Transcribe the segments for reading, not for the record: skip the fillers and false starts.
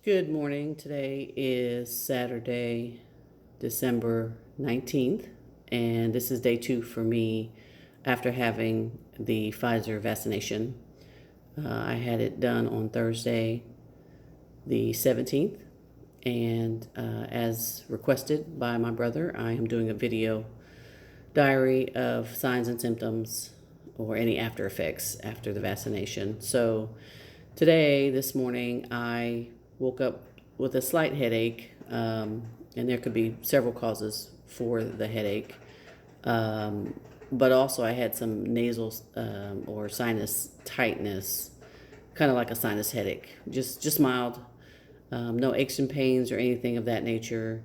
Good morning. Today is Saturday, December 19th, and this is day 2 for me after having the Pfizer vaccination. I had it done on Thursday, the 17th, and as requested by my brother, I am doing a video diary of signs and symptoms or any after effects after the vaccination. So this morning, I woke up with a slight headache, and there could be several causes for the headache. But also I had some nasal or sinus tightness, kind of like a sinus headache, just mild, no aches and pains or anything of that nature.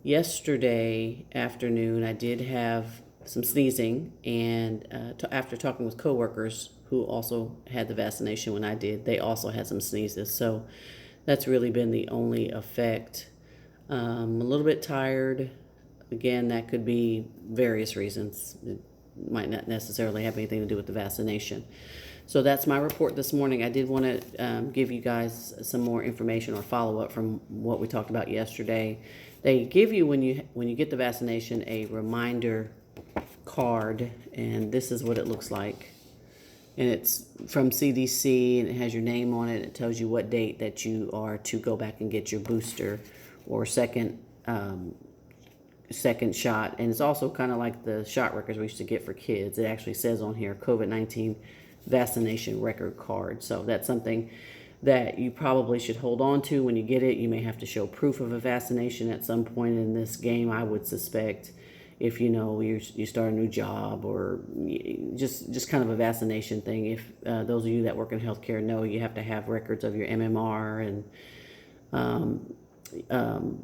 Yesterday afternoon, I did have some sneezing, and after talking with coworkers who also had the vaccination when I did, they also had some sneezes. So that's really been the only effect. A little bit tired. Again, that could be various reasons. It might not necessarily have anything to do with the vaccination. So that's my report this morning. I did want to give you guys some more information or follow up from what we talked about yesterday. They give you, when you get the vaccination, a reminder card, and this is what it looks like. And it's from CDC, and it has your name on it. It tells you what date that you are to go back and get your booster or second shot. And it's also kind of like the shot records we used to get for kids. It actually says on here, COVID-19 vaccination record card. So that's something that you probably should hold on to when you get it. You may have to show proof of a vaccination at some point in this game, I would suspect, if you start a new job, or just kind of a vaccination thing. If those of you that work in healthcare know, you have to have records of your MMR and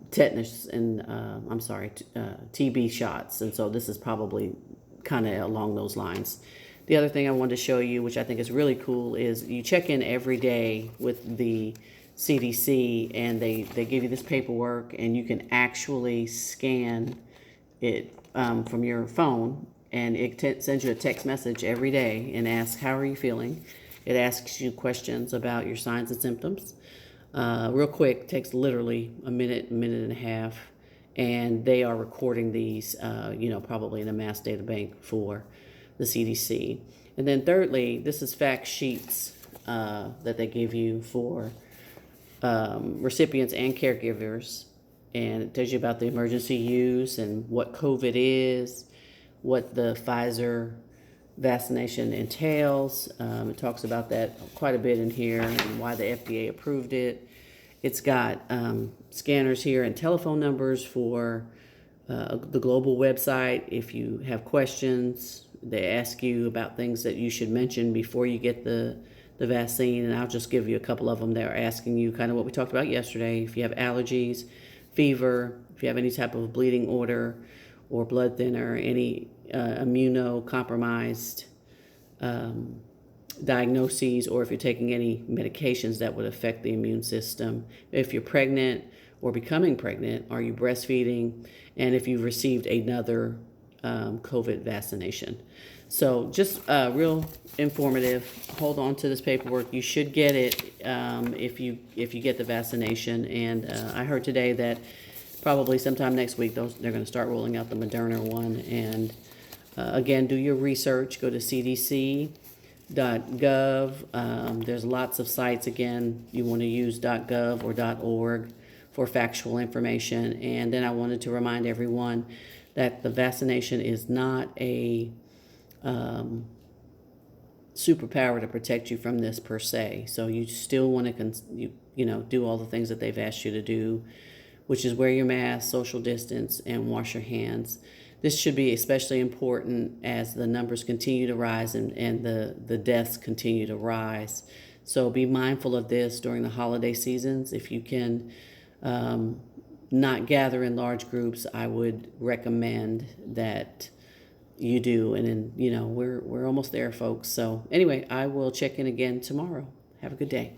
tetanus and TB shots, and so this is probably kind of along those lines. The other thing I wanted to show you, which I think is really cool, is you check in every day with the CDC, and they give you this paperwork, and you can actually scan it from your phone, and it sends you a text message every day and asks, how are you feeling? It asks you questions about your signs and symptoms. Real quick, takes literally a minute and a half, and they are recording these, probably in a mass data bank for the CDC. And then thirdly, this is fact sheets that they give you for recipients and caregivers. And it tells you about the emergency use and what COVID is, what the Pfizer vaccination entails. It talks about that quite a bit in here and why the FDA approved it. It's got scanners here and telephone numbers for the global website. If you have questions, they ask you about things that you should mention before you get the vaccine. And I'll just give you a couple of them. They're asking you kind of what we talked about yesterday. If you have allergies, fever, if you have any type of bleeding order or blood thinner, any immunocompromised diagnoses, or if you're taking any medications that would affect the immune system, if you're pregnant or becoming pregnant, are you breastfeeding, and if you've received another COVID vaccination. So just real informative. Hold on to this paperwork. You should get it if you get the vaccination. And I heard today that probably sometime next week they're going to start rolling out the Moderna one. And again, do your research. Go to cdc.gov. There's lots of sites. Again, you want to use .gov or .org for factual information. And then I wanted to remind everyone that the vaccination is not a superpower to protect you from this per se. So you still want to do all the things that they've asked you to do, which is wear your mask, social distance, and wash your hands. This should be especially important as the numbers continue to rise and the deaths continue to rise. So be mindful of this during the holiday seasons. If you can not gather in large groups, I would recommend that you do. And then, we're almost there, folks. So anyway, I will check in again tomorrow. Have a good day.